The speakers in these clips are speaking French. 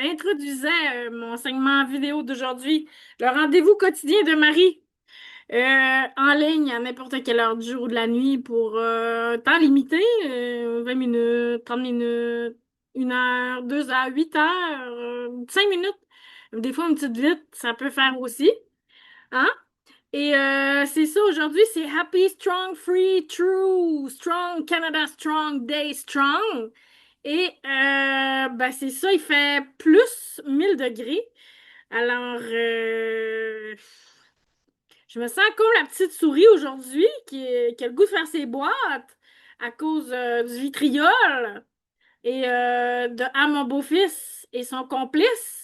introduisais mon segment vidéo d'aujourd'hui, le rendez-vous quotidien de Marie, en ligne à n'importe quelle heure du jour ou de la nuit pour temps limité, 20 minutes, 30 minutes, 1 heure, 2 heures, 8 heures, 5 minutes. Des fois, une petite vite, ça peut faire aussi. Hein? Et c'est ça, aujourd'hui, c'est Happy, Strong, Free, True, Strong, Canada Strong, Day Strong. Et ben c'est ça, il fait plus 1000 degrés. Alors, je me sens comme la petite souris aujourd'hui qui a le goût de faire ses boîtes à cause du vitriol et de à mon beau-fils et son complice.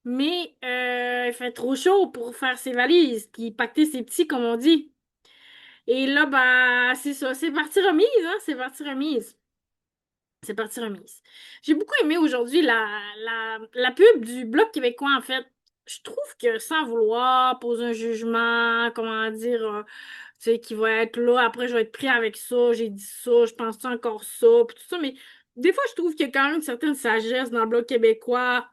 Mais il fait trop chaud pour faire ses valises puis pacter ses petits, comme on dit. Et là, bah, c'est ça, c'est partie remise, hein, c'est partie remise. C'est partie remise. J'ai beaucoup aimé aujourd'hui la pub du Bloc québécois, en fait. Je trouve que sans vouloir poser un jugement, comment dire, tu sais, qui va être là, après je vais être pris avec ça, j'ai dit ça, je pense encore ça, puis tout ça, mais des fois je trouve qu'il y a quand même une certaine sagesse dans le Bloc québécois,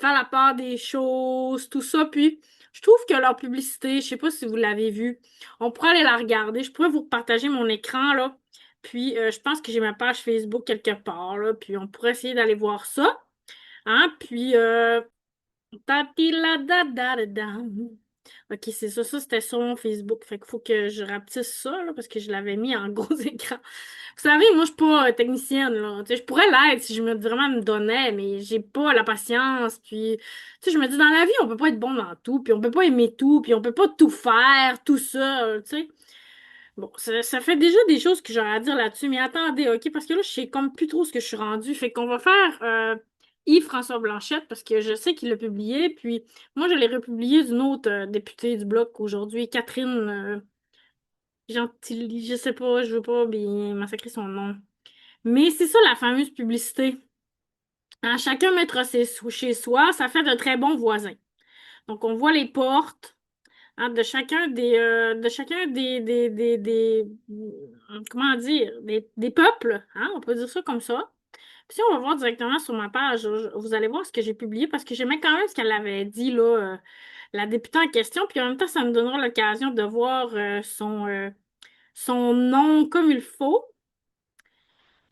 faire la part des choses, tout ça, puis je trouve que leur publicité, je sais pas si vous l'avez vue, on pourrait aller la regarder, je pourrais vous partager mon écran, là, puis je pense que j'ai ma page Facebook quelque part, là, puis on pourrait essayer d'aller voir ça, hein, puis tati-la-da-da-da-da. Ok, c'est ça, ça c'était sur mon Facebook, fait qu'il faut que je rapetisse ça, là, parce que je l'avais mis en gros écran. Vous savez, moi, je suis pas technicienne, là. Tu sais, je pourrais l'être si je me vraiment me donnais, mais j'ai pas la patience. Puis, tu sais, je me dis, dans la vie, on peut pas être bon dans tout, puis on peut pas aimer tout, puis on peut pas tout faire, tout seul, tu sais. Bon, ça fait déjà des choses que j'aurais à dire là-dessus, mais attendez, OK, parce que là, je sais comme plus trop ce que je suis rendue. Fait qu'on va faire Yves-François Blanchette, parce que je sais qu'il l'a publié, puis moi, je l'ai republié d'une autre députée du Bloc aujourd'hui, Catherine Gentilly, je sais pas, je veux pas bien massacrer son nom. Mais c'est ça la fameuse publicité. Hein, chacun mettra chez soi, ça fait de très bons voisins. Donc on voit les portes hein, de chacun comment dire des peuples, hein, on peut dire ça comme ça. Puis si on va voir directement sur ma page, vous allez voir ce que j'ai publié parce que j'aimais quand même ce qu'elle avait dit là, la députée en question. Puis en même temps, ça me donnera l'occasion de voir son nom comme il faut.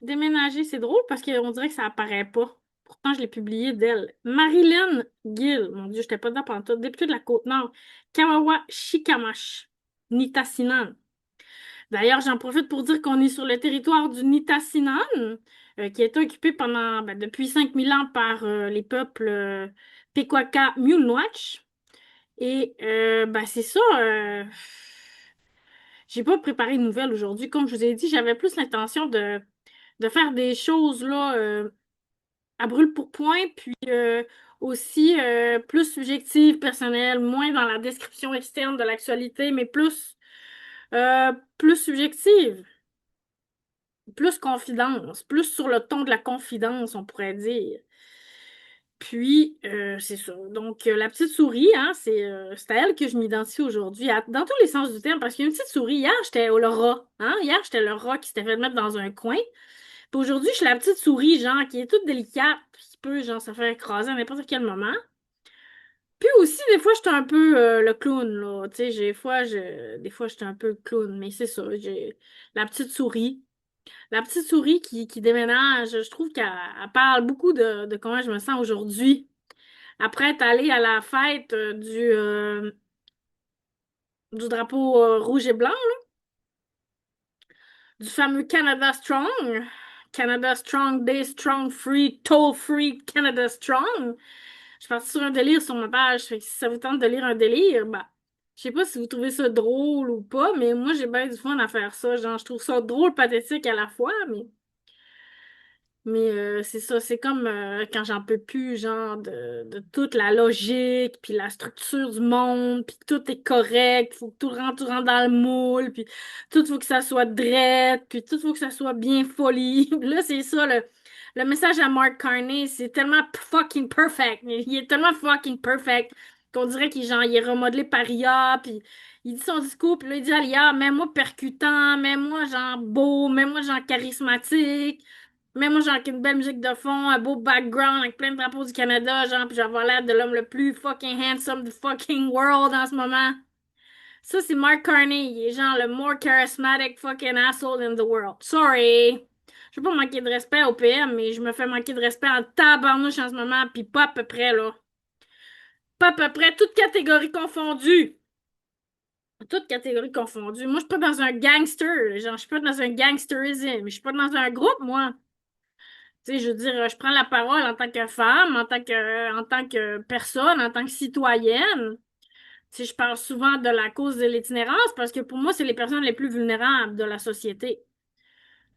Déménager, c'est drôle parce qu'on dirait que ça apparaît pas. Pourtant, je l'ai publié d'elle. Marilyn Gill. Mon Dieu, j'étais pas dedans pendant tout. Députée de la Côte-Nord. Kawawa Shikamash. Nitassinan. D'ailleurs, j'en profite pour dire qu'on est sur le territoire du Nitassinan, qui a été occupé depuis 5000 ans par les peuples Pequaka Miulnwatch. Et c'est ça. J'ai pas préparé une nouvelle aujourd'hui. Comme je vous ai dit, j'avais plus l'intention de faire des choses là à brûle-pourpoint, puis aussi plus subjectives, personnelles, moins dans la description externe de l'actualité, mais plus subjective, plus confidence, plus sur le ton de la confidence, on pourrait dire. Puis, c'est ça. Donc, la petite souris, hein, c'est à elle que je m'identifie aujourd'hui, dans tous les sens du terme, parce qu'il y a une petite souris. Hier, j'étais le rat, hein. Hier, j'étais le rat qui s'était fait mettre dans un coin. Puis aujourd'hui, je suis la petite souris, genre, qui est toute délicate, puis qui peut, genre, se faire écraser à n'importe quel moment. Puis aussi, des fois, j'étais un peu le clown, là. Tu sais, des fois, j'étais un peu le clown, mais c'est ça, j'ai la petite souris. La petite souris qui déménage, je trouve qu'elle parle beaucoup de comment je me sens aujourd'hui. Après être allée à la fête du drapeau rouge et blanc, du fameux Canada Strong. Canada Strong, Day Strong, Free, Toll Free, Canada Strong. Je suis partie sur un délire sur ma page. Fait que si ça vous tente de lire un délire, bah, je sais pas si vous trouvez ça drôle ou pas, mais moi j'ai bien du fun à faire ça. Genre, je trouve ça drôle, pathétique à la fois, mais c'est ça, c'est comme quand j'en peux plus, genre, de toute la logique, puis la structure du monde, puis tout est correct, faut que tout rentre dans le moule, puis tout faut que ça soit drette, puis tout faut que ça soit bien folie. Là, c'est ça, le message à Mark Carney, c'est tellement fucking perfect. Il est tellement fucking perfect qu'on dirait qu'il genre, il est remodelé par IA, puis il dit son discours, puis là, il dit à l'IA, mets-moi percutant, mets-moi genre beau, mets-moi genre charismatique. Mais moi, genre, avec une belle musique de fond, un beau background avec plein de drapeaux du Canada, genre, puis j'avais l'air de l'homme le plus fucking handsome du fucking world en ce moment. Ça, c'est Mark Carney. Il est genre le more charismatic fucking asshole in the world. Sorry. Je veux pas manquer de respect au PM, mais je me fais manquer de respect en tabarnouche en ce moment, puis pas à peu près, là. Pas à peu près, toutes catégories confondues. Toutes catégories confondues. Moi, je suis pas dans un gangster. Genre, je suis pas dans un gangsterisme. Je suis pas dans un groupe, moi. Tu sais, je veux dire, je prends la parole en tant que femme, en tant que personne, en tant que citoyenne. Tu sais, je parle souvent de la cause de l'itinérance parce que pour moi, c'est les personnes les plus vulnérables de la société.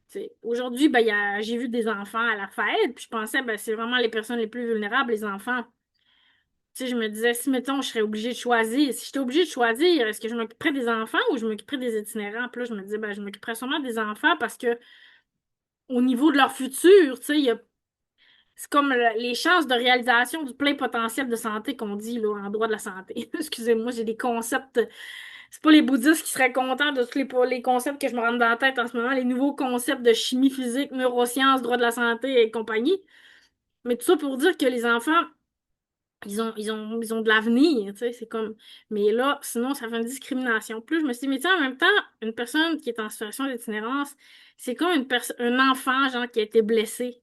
Tu sais, aujourd'hui, ben, j'ai vu des enfants à la fête, puis je pensais, ben, c'est vraiment les personnes les plus vulnérables, les enfants. Tu sais, je me disais, si, mettons, je serais obligée de choisir, si j'étais obligée de choisir, est-ce que je m'occuperais des enfants ou je m'occuperais des itinérants? Puis là, je me disais, ben, je m'occuperais sûrement des enfants parce que au niveau de leur futur, tu sais, c'est comme les chances de réalisation du plein potentiel de santé qu'on dit là, en droit de la santé. Excusez-moi, j'ai des concepts. C'est pas les bouddhistes qui seraient contents de tous les concepts que je me rentre dans la tête en ce moment, les nouveaux concepts de chimie physique, neurosciences, droit de la santé et compagnie. Mais tout ça pour dire que les enfants, ils ont de l'avenir, tu sais, c'est comme... Mais là, sinon, ça fait une discrimination. Plus je me suis dit, mais tu sais, en même temps, une personne qui est en situation d'itinérance, c'est comme un enfant, genre, qui a été blessé.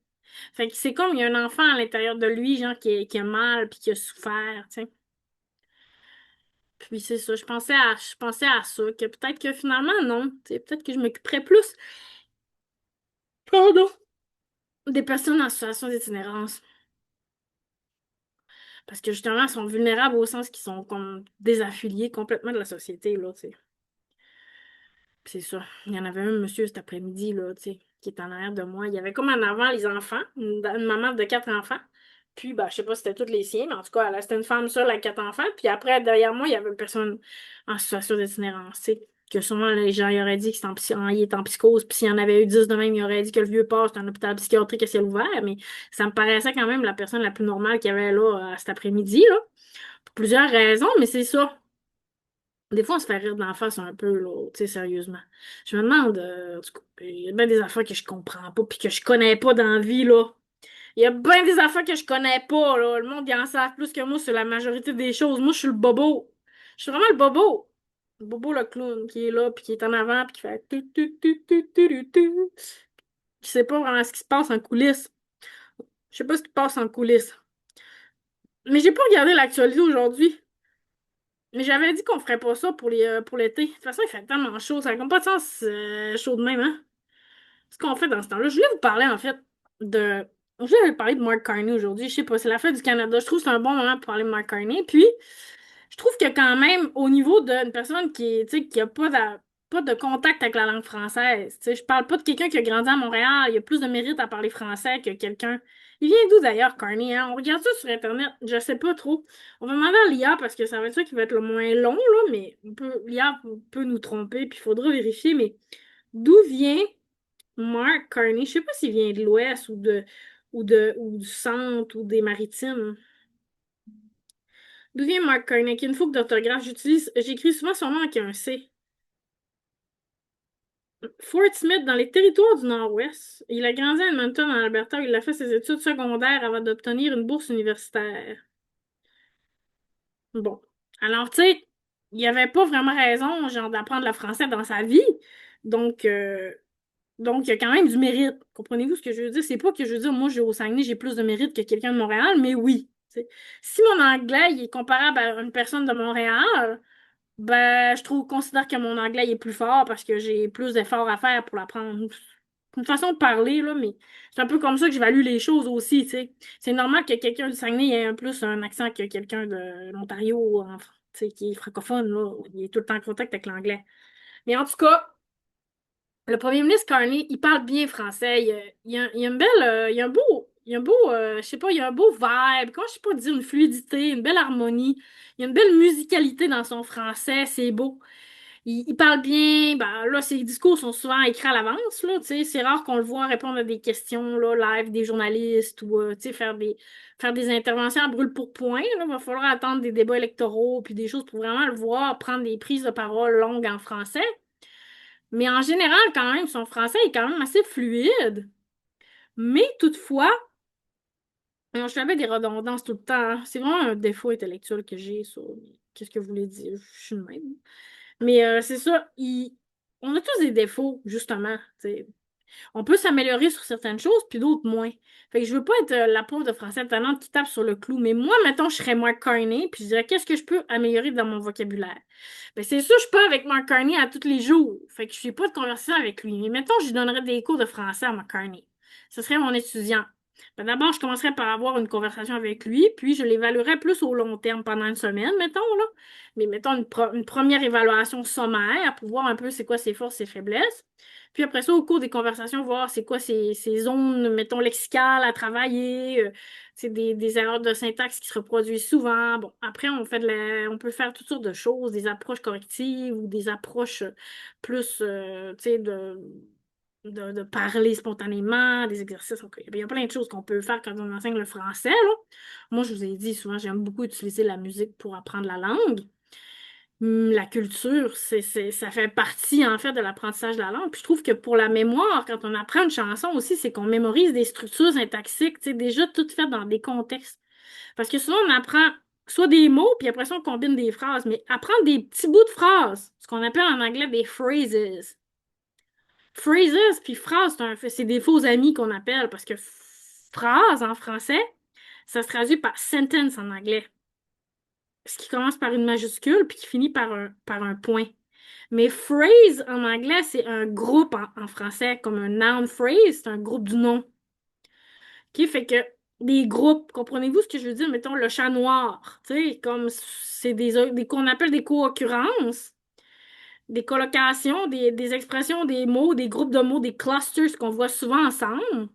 Fait que c'est comme il y a un enfant à l'intérieur de lui, genre, qui a mal puis qui a souffert, tu sais. Puis c'est ça, je pensais à ça, que peut-être que finalement, non. Tu sais, peut-être que je m'occuperais plus, pardon, des personnes en situation d'itinérance. Parce que justement, elles sont vulnérables au sens qu'ils sont comme désaffiliés complètement de la société, là, tu sais. C'est ça. Il y en avait un monsieur cet après-midi, là, tu sais, qui est en arrière de moi. Il y avait comme en avant les enfants, une maman de 4 enfants. Puis, bah, je sais pas si c'était toutes les siens, mais en tout cas, c'était une femme seule avec 4 enfants. Puis après, derrière moi, il y avait une personne en situation d'itinérance, tu sais. Que sûrement, les gens, ils auraient dit qu'il est en psychose. Puis s'il y en avait eu 10 de même, ils auraient dit que le vieux port, c'est un hôpital psychiatrique à ciel ouvert. Mais ça me paraissait quand même la personne la plus normale qu'il y avait là, cet après-midi, là. Pour plusieurs raisons, mais c'est ça. Des fois, on se fait rire d'en face un peu, là, tu sais, sérieusement. Je me demande, en tout cas, il y a bien des affaires que je comprends pas puis que je connais pas dans la vie, là. Il y a bien des affaires que je connais pas, là. Le monde, il en sait plus que moi sur la majorité des choses. Moi, je suis le bobo. Je suis vraiment le bobo. Le bobo, le clown, qui est là, puis qui est en avant, puis qui fait tu. Qui sait pas vraiment ce qui se passe en coulisses. Je sais pas ce qui se passe en coulisses. Mais j'ai pas regardé l'actualité aujourd'hui. Mais j'avais dit qu'on ferait pas ça pour l'été. De toute façon, il fait tellement chaud. Ça n'a comme pas de sens chaud de même, hein? Ce qu'on fait dans ce temps-là. Je voulais vous parler, en fait, de... Je voulais vous parler de Mark Carney aujourd'hui. Je sais pas, c'est la fête du Canada. Je trouve que c'est un bon moment pour parler de Mark Carney. Puis, je trouve que quand même, au niveau d'une personne tu sais, qui a pas de contact avec la langue française, tu sais, je parle pas de quelqu'un qui a grandi à Montréal, il y a plus de mérite à parler français que quelqu'un. Il vient d'où d'ailleurs, Carney, hein? On regarde ça sur Internet, je sais pas trop. On va demander à l'IA parce que ça va être ça qui va être le moins long, là, mais l'IA peut nous tromper, puis il faudra vérifier, mais d'où vient Mark Carney? Je sais pas s'il vient de l'Ouest ou du centre ou des maritimes. D'où vient Mark Carney? Une faute d'orthographe, j'écris souvent son nom avec un C. Fort Smith, dans les territoires du Nord-Ouest. Il a grandi à Edmonton, en Alberta, où il a fait ses études secondaires avant d'obtenir une bourse universitaire. Bon. Alors, tu sais, il avait pas vraiment raison, genre, d'apprendre le français dans sa vie. Donc, euh, donc, il y a quand même du mérite. Comprenez-vous ce que je veux dire? C'est pas que je veux dire, moi, au Saguenay, j'ai plus de mérite que quelqu'un de Montréal, mais oui. Tu sais. Si mon anglais il est comparable à une personne de Montréal, ben, considère que mon anglais est plus fort parce que j'ai plus d'efforts à faire pour l'apprendre. C'est une façon de parler, là, mais c'est un peu comme ça que j'évalue les choses aussi, tu sais. C'est normal que quelqu'un du Saguenay ait plus un accent que quelqu'un de l'Ontario, tu sais, qui est francophone, là. Il est tout le temps en contact avec l'anglais. Mais en tout cas, le premier ministre Carney, il parle bien français. Il y a une belle, je sais pas, il y a un beau vibe. Comment je sais pas dire, une fluidité, une belle harmonie. Il y a une belle musicalité dans son français. C'est beau. Il parle bien. Ben, là, ses discours sont souvent écrits à l'avance, là. Tu sais, c'est rare qu'on le voit répondre à des questions, là, live des journalistes ou, tu sais, faire des interventions à brûle-pourpoint, là. Il va falloir attendre des débats électoraux puis des choses pour vraiment le voir prendre des prises de parole longues en français. Mais en général, quand même, son français est quand même assez fluide. Mais toutefois, alors, je fais avec des redondances tout le temps, hein. C'est vraiment un défaut intellectuel que j'ai, ça. Qu'est-ce que vous voulez dire? Je suis le même. Mais c'est ça, on a tous des défauts, justement. T'sais. On peut s'améliorer sur certaines choses, puis d'autres moins. Fait que je veux pas être la pauvre de français talente qui tape sur le clou, mais moi, mettons, je serais Mark Carney, puis je dirais, qu'est-ce que je peux améliorer dans mon vocabulaire? Ben, c'est sûr, je suis pas avec Mark Carney à tous les jours. Fait que je fais pas de conversation avec lui. Mais mettons, je lui donnerais des cours de français à Mark Carney. Ce serait mon étudiant. Ben, d'abord, je commencerais par avoir une conversation avec lui, puis je l'évaluerais plus au long terme pendant une semaine, mettons, là. Mais mettons une première évaluation sommaire pour voir un peu c'est quoi ses forces, ses faiblesses. Puis après ça, au cours des conversations, voir c'est quoi ces zones, mettons, lexicales à travailler, c'est des erreurs de syntaxe qui se reproduisent souvent. Bon, après, on peut faire toutes sortes de choses, des approches correctives ou des approches plus, tu sais, de parler spontanément, des exercices. Ok, il y a plein de choses qu'on peut faire quand on enseigne le français, là. Moi, je vous ai dit, souvent, j'aime beaucoup utiliser la musique pour apprendre la langue. La culture, ça fait partie, en fait, de l'apprentissage de la langue. Puis je trouve que pour la mémoire, quand on apprend une chanson aussi, c'est qu'on mémorise des structures syntaxiques, tu sais, déjà toutes faites dans des contextes. Parce que souvent, on apprend soit des mots, puis après ça, on combine des phrases. Mais apprendre des petits bouts de phrases, ce qu'on appelle en anglais des phrases. Phrases, puis phrases, c'est des faux amis qu'on appelle, parce que phrase en français, ça se traduit par sentence en anglais. Ce qui commence par une majuscule, puis qui finit par un point. Mais phrase en anglais, c'est un groupe en français, comme un noun phrase, c'est un groupe du nom. OK? Fait que des groupes, comprenez-vous ce que je veux dire? Mettons le chat noir, tu sais, comme c'est des qu'on appelle des co-occurrences, des collocations, des expressions, des mots, des groupes de mots, des clusters qu'on voit souvent ensemble.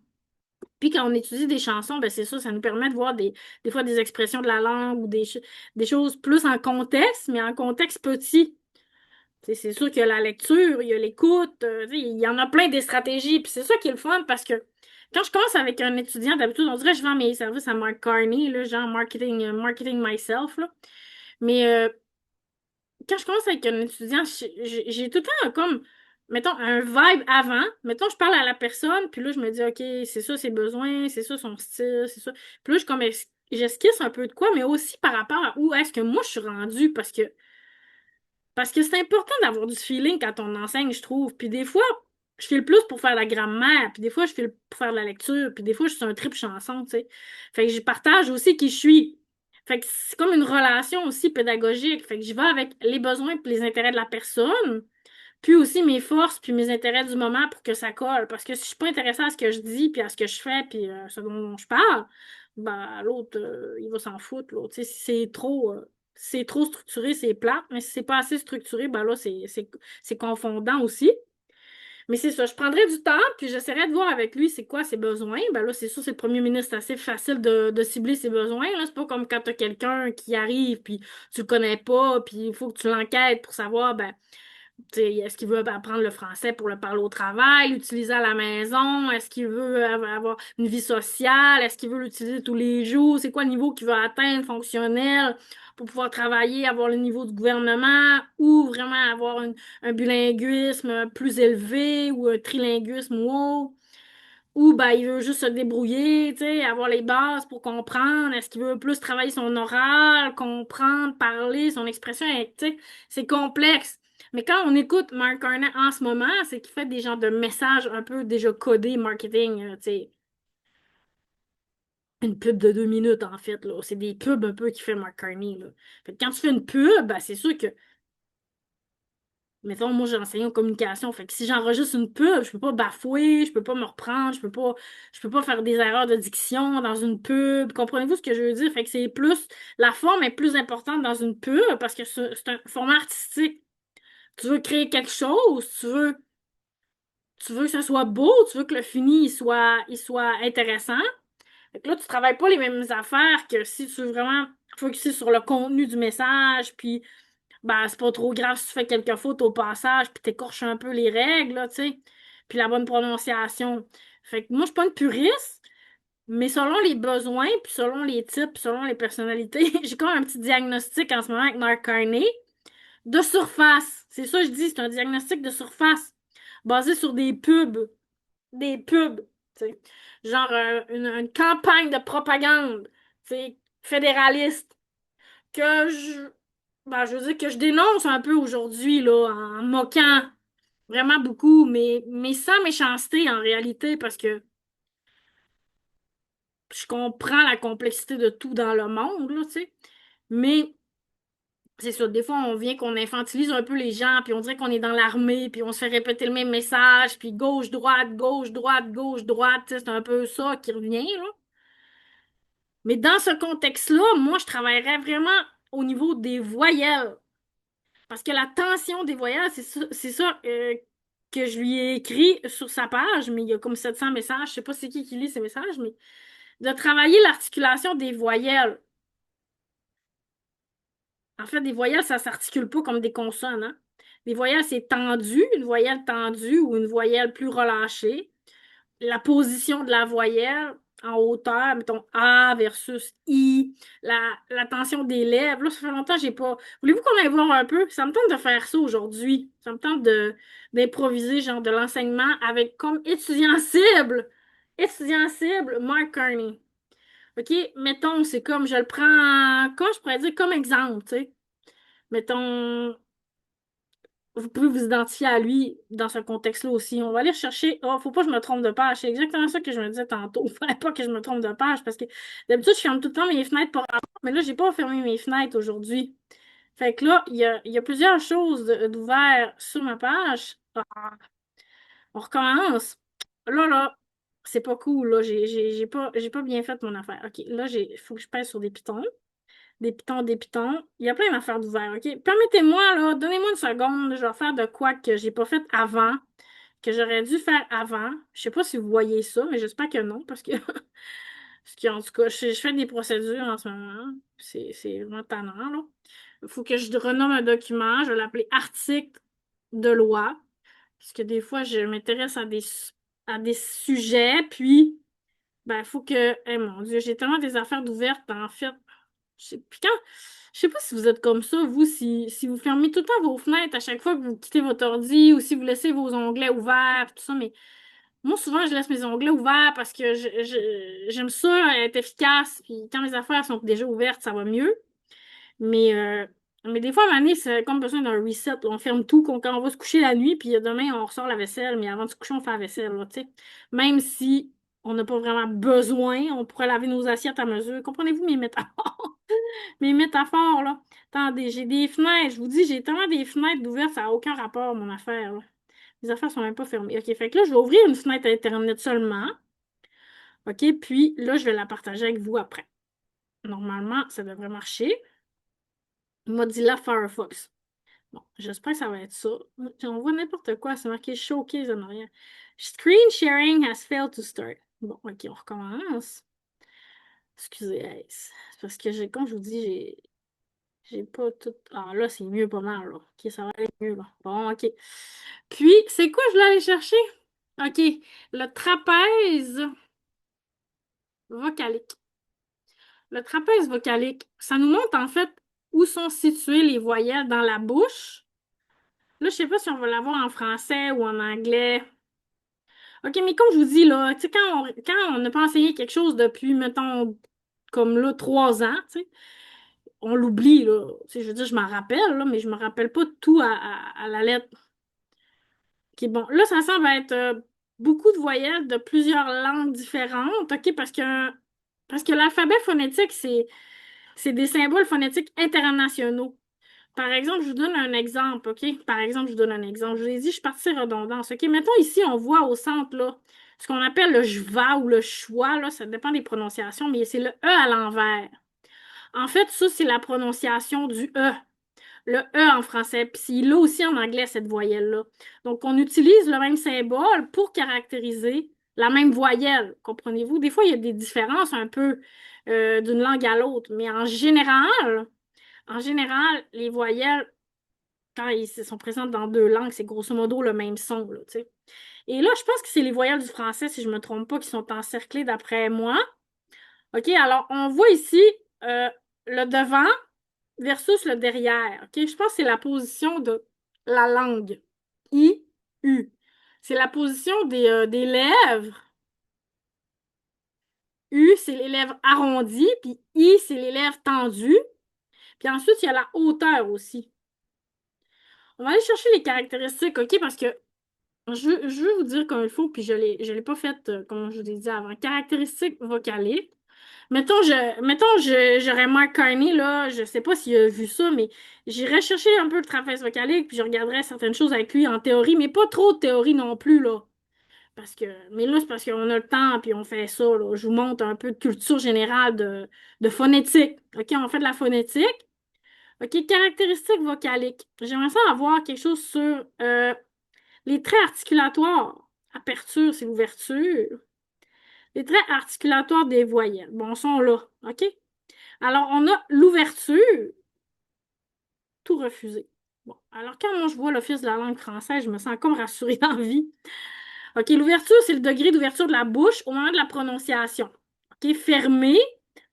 Puis quand on étudie des chansons, ben c'est ça nous permet de voir des fois des expressions de la langue ou des choses plus en contexte, mais en contexte petit. C'est sûr qu'il y a la lecture, il y a l'écoute, il y en a plein des stratégies. Puis c'est ça qui est le fun parce que quand je commence avec un étudiant, d'habitude, on dirait que je vends mes services à Mark Carney, là, genre marketing myself. Là. Mais quand je commence avec un étudiant, j'ai tout le temps comme, mettons, un vibe avant. Mettons, je parle à la personne, puis là, je me dis, OK, c'est ça ses besoins, c'est ça son style, c'est ça. Puis là, j'esquisse un peu de quoi, mais aussi par rapport à où est-ce que moi je suis rendue, parce que c'est important d'avoir du feeling quand on enseigne, je trouve. Puis des fois, je fais le plus pour faire la grammaire, puis des fois, je fais pour faire la lecture, puis des fois, je suis un trip chanson, tu sais. Fait que je partage aussi qui je suis. Fait que c'est comme une relation aussi pédagogique. Fait que je vais avec les besoins et les intérêts de la personne, puis aussi mes forces puis mes intérêts du moment pour que ça colle. Parce que si je suis pas intéressée à ce que je dis, puis à ce que je fais, puis ce dont je parle, ben l'autre, il va s'en foutre, l'autre. Tu sais, si c'est trop structuré, c'est plat. Mais si c'est pas assez structuré, ben là, c'est confondant aussi. Mais c'est ça, je prendrais du temps, puis j'essaierais de voir avec lui c'est quoi ses besoins. Ben là, c'est sûr, c'est le premier ministre, c'est assez facile de cibler ses besoins. Là. C'est pas comme quand t'as quelqu'un qui arrive, puis tu le connais pas, puis il faut que tu l'enquêtes pour savoir, ben, est-ce qu'il veut apprendre le français pour le parler au travail, l'utiliser à la maison? Est-ce qu'il veut avoir une vie sociale? Est-ce qu'il veut l'utiliser tous les jours? C'est quoi le niveau qu'il veut atteindre fonctionnel pour pouvoir travailler, avoir le niveau du gouvernement ou vraiment avoir un bilinguisme plus élevé ou un trilinguisme ou autre? Ou ben, il veut juste se débrouiller, tu sais, avoir les bases pour comprendre. Est-ce qu'il veut plus travailler son oral, comprendre, parler, son expression, tu sais, c'est complexe. Mais quand on écoute Mark Carney en ce moment, c'est qu'il fait des genres de messages un peu déjà codés marketing, tu sais. Une pub de 2 minutes, en fait, là. C'est des pubs un peu qu'il fait Mark Carney, là. Fait que quand tu fais une pub, ben, c'est sûr que mettons, moi, j'ai enseigné en communication. Fait que si j'enregistre une pub, je peux pas bafouer, je peux pas me reprendre, je peux pas faire des erreurs de diction dans une pub. Comprenez-vous ce que je veux dire? Fait que c'est plus, la forme est plus importante dans une pub parce que c'est un format artistique. Tu veux créer quelque chose, tu veux que ça soit beau, tu veux que le fini, il soit intéressant. Fait que là, tu travailles pas les mêmes affaires que si tu veux vraiment focuser sur le contenu du message, puis ben, c'est pas trop grave si tu fais quelques fautes au passage, puis t'écorches un peu les règles, là, tu sais, puis la bonne prononciation. Fait que moi, je suis pas une puriste, mais selon les besoins, puis selon les types, puis selon les personnalités, j'ai comme un petit diagnostic en ce moment avec Mark Carney de surface. C'est ça que je dis, c'est un diagnostic de surface basé sur des pubs, tu sais. genre une campagne de propagande, tu sais, fédéraliste, que je veux dire que je dénonce un peu aujourd'hui, là, en moquant vraiment beaucoup, mais sans méchanceté en réalité, parce que je comprends la complexité de tout dans le monde, là, tu sais. Mais c'est ça, des fois, on vient qu'on infantilise un peu les gens, puis on dirait qu'on est dans l'armée, puis on se fait répéter le même message, puis gauche, droite, gauche, droite, gauche, droite, tu sais, c'est un peu ça qui revient, là. Mais dans ce contexte-là, moi, je travaillerais vraiment au niveau des voyelles. Parce que la tension des voyelles, c'est ça que je lui ai écrit sur sa page, mais il y a comme 700 messages, je sais pas c'est qui lit ces messages, mais de travailler l'articulation des voyelles. En fait, des voyelles, ça s'articule pas comme des consonnes, hein. Des voyelles, c'est tendu, une voyelle tendue ou une voyelle plus relâchée. La position de la voyelle en hauteur, mettons A versus I, la tension des lèvres. Là, ça fait longtemps que j'ai pas. Voulez-vous qu'on aille voir un peu? Ça me tente de faire ça aujourd'hui. Ça me tente d'improviser, genre de l'enseignement avec comme étudiant cible. Étudiant cible, Mark Carney. OK? Mettons, c'est comme, je le prends, comment je pourrais dire, comme exemple, tu sais. Mettons, vous pouvez vous identifier à lui dans ce contexte-là aussi. On va aller chercher. Oh, faut pas que je me trompe de page. C'est exactement ça que je me disais tantôt. Fallait pas que je me trompe de page parce que d'habitude, je ferme tout le temps mes fenêtres pour avoir, mais là, j'ai pas fermé mes fenêtres aujourd'hui. Fait que là, il y a plusieurs choses d'ouvert sur ma page. Ah, on recommence. Là, c'est pas cool. Là, j'ai pas bien fait mon affaire. OK, là, faut que je pèse sur des pitons. Des pitons, des pitons. Il y a plein d'affaires d'ouvert, OK? Permettez-moi, là, donnez-moi une seconde. Je vais faire de quoi que j'ai pas fait avant, que j'aurais dû faire avant. Je sais pas si vous voyez ça, mais j'espère que non, parce que, parce que en tout cas, je fais des procédures en ce moment. C'est vraiment tannant, là. Il faut que je renomme un document. Je vais l'appeler article de loi. Parce que des fois, je m'intéresse à des sujets, puis, ben, il faut que. Eh mon Dieu, j'ai tellement des affaires d'ouvertes, en fait. Puis quand, je sais pas si vous êtes comme ça, vous, si vous fermez tout le temps vos fenêtres à chaque fois que vous quittez votre ordi ou si vous laissez vos onglets ouverts, tout ça, mais moi, souvent, je laisse mes onglets ouverts parce que j'aime ça être efficace, puis quand mes affaires sont déjà ouvertes, ça va mieux. Mais, euh, mais des fois, à un moment donné, c'est comme besoin d'un reset, là. On ferme tout, quand on va se coucher la nuit, puis demain, on ressort la vaisselle, mais avant de se coucher, on fait la vaisselle, là, tu sais. Même si on n'a pas vraiment besoin, on pourrait laver nos assiettes à mesure. Comprenez-vous mes métaphores? Mes métaphores, là. Attendez, j'ai des fenêtres. Je vous dis, j'ai tellement des fenêtres d'ouvertes, ça n'a aucun rapport, mon affaire, là. Les affaires sont même pas fermées. OK, fait que là, je vais ouvrir une fenêtre Internet seulement. OK, puis là, je vais la partager avec vous après. Normalement, ça devrait marcher. Mozilla Firefox. Bon, j'espère que ça va être ça. On voit n'importe quoi, c'est marqué Showcase en arrière. Screen sharing has failed to start. Bon, OK, on recommence. Excusez, hey, c'est parce que comme je vous dis, j'ai pas tout. Ah là, c'est mieux pas mal, là. OK, ça va aller mieux, là. Bon, OK. Puis, c'est quoi je voulais aller chercher? OK, le trapèze vocalique. Le trapèze vocalique, ça nous montre en fait où sont situées les voyelles dans la bouche. Là, je sais pas si on va l'avoir en français ou en anglais. OK, mais comme je vous dis, là, tu sais, quand on n'a pas enseigné quelque chose depuis, mettons, comme là, 3 ans, tu sais, on l'oublie, là. Tu sais, je veux dire, je m'en rappelle, là, mais je me rappelle pas tout à la lettre. OK, bon, là, ça semble être beaucoup de voyelles de plusieurs langues différentes, OK, parce que l'alphabet phonétique, c'est des symboles phonétiques internationaux. Par exemple, je vous donne un exemple, OK? Par exemple, je vous donne un exemple. Je vous ai dit, je suis partie redondance, OK? Mettons ici, on voit au centre, là, ce qu'on appelle le schwa ou le schwa, là, ça dépend des prononciations, mais c'est le E à l'envers. En fait, ça, c'est la prononciation du E. Le E en français, puis il a aussi en anglais cette voyelle-là. Donc, on utilise le même symbole pour caractériser la même voyelle, comprenez-vous? Des fois, il y a des différences un peu d'une langue à l'autre, mais en général, les voyelles, quand ils sont présentes dans deux langues, c'est grosso modo le même son, là, tu sais. Et là, je pense que c'est les voyelles du français, si je me trompe pas, qui sont encerclées d'après moi. OK, alors on voit ici euh, le devant versus le derrière. OK, je pense que c'est la position de la langue. I, U. C'est la position des lèvres U, c'est les lèvres arrondies, puis I, c'est les lèvres tendues. Puis ensuite, il y a la hauteur aussi. On va aller chercher les caractéristiques, OK? Parce que je veux vous dire comme il faut, puis je l'ai pas fait, comme je vous ai dit avant. Caractéristiques vocaliques. J'aurais Mark Carney, là, je sais pas s'il a vu ça, mais j'irais chercher un peu le trapèze vocalique, puis je regarderais certaines choses avec lui en théorie, mais pas trop de théorie non plus, là. Mais là, c'est parce qu'on a le temps, puis on fait ça, là. Je vous montre un peu de culture générale de phonétique. OK, on fait de la phonétique. OK, caractéristiques vocaliques. J'aimerais ça avoir quelque chose sur les traits articulatoires. Aperture, c'est l'ouverture. Les traits articulatoires des voyelles. Bon, ils sont là. OK? Alors, on a l'ouverture, tout refusé. Bon, alors quand moi je vois l'Office de la langue française, je me sens comme rassurée dans la vie. OK, l'ouverture, c'est le degré d'ouverture de la bouche au moment de la prononciation. OK, fermé,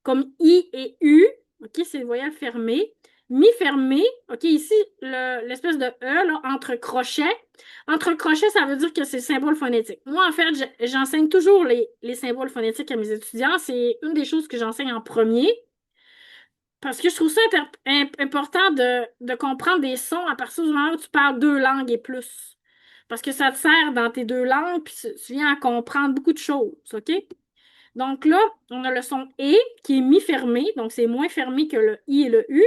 comme I et U. OK, c'est les voyelles fermées. Mi-fermé. OK, ici, l'espèce de E, là, entre crochets. Entre crochets, ça veut dire que c'est symbole phonétique. Moi, en fait, j'enseigne toujours les symboles phonétiques à mes étudiants. C'est une des choses que j'enseigne en premier. Parce que je trouve ça important de comprendre des sons à partir du moment où tu parles deux langues et plus. Parce que ça te sert dans tes deux langues, puis tu viens à comprendre beaucoup de choses, OK? Donc là, on a le son E qui est mi-fermé, donc c'est moins fermé que le I et le U.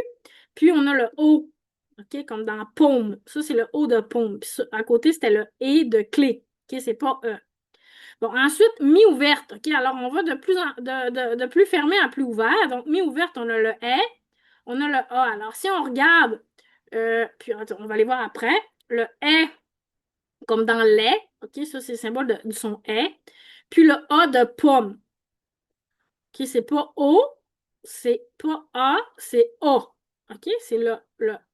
Puis on a le O, OK, comme dans paume. Ça, c'est le O de paume. Puis à côté, c'était le E de clé. OK, c'est pas E. Bon, ensuite, mi-ouverte. OK, alors on va de plus fermé à plus ouvert. Donc, mi-ouverte, on a le E, on a le A. Alors, si on regarde, puis attends, on va aller voir après, le E comme dans lait, OK, ça c'est le symbole du son E. Puis le A de pomme. OK, c'est pas O, c'est pas A, c'est O. OK, c'est le